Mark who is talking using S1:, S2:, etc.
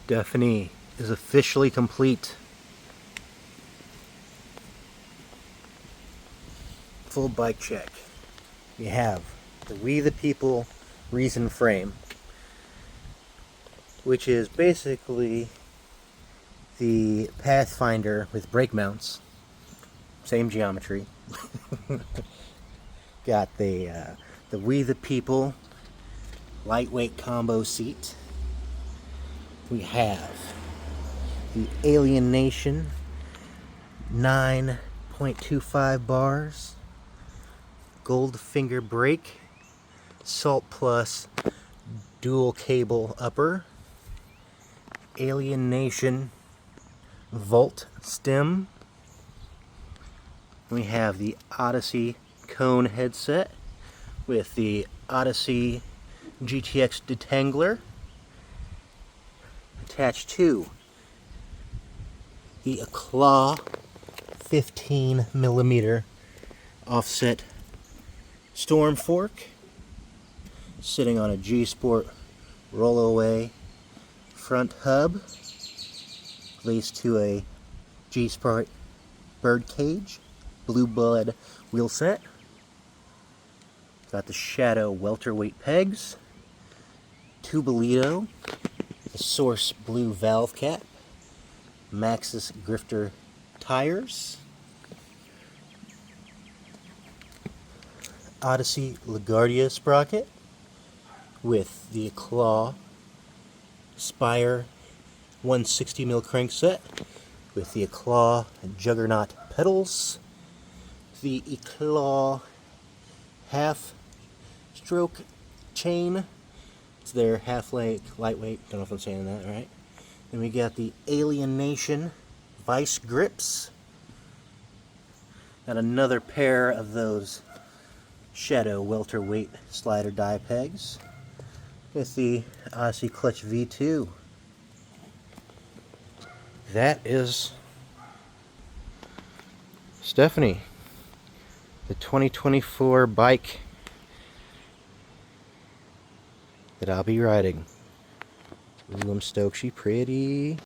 S1: Stephanie is officially complete. Full bike check. We have the We the People Reason frame, which is basically the Pathfinder with brake mounts. Same geometry. Got the We the People lightweight combo seat. We have the Alien Nation 9.25 bars, Goldfinger brake, Salt Plus dual cable upper, Alien Nation Volt stem. We have the Odyssey cone headset with the Odyssey GTX detangler attached to the Claw 15mm offset storm fork sitting on a G-Sport rollaway front hub laced to a G-Sport birdcage blue blood wheel set. Got the Shadow welterweight pegs, Tubolito, the Source blue valve cap, Maxxis grifter tires, Odyssey LaGuardia sprocket with the Claw Spire 160mm crankset with the Eclaw Juggernaut pedals, the Eclaw half stroke chain. It's their half-length lightweight. Don't know if I'm saying that right. Then we got the Alien Nation vice grips. Got another pair of those Shadow welterweight slider die pegs with the Odyssey Clutch V2. That is Stephanie, the 2024 bike that I'll be riding. Ooh, I'm stoked. She pretty.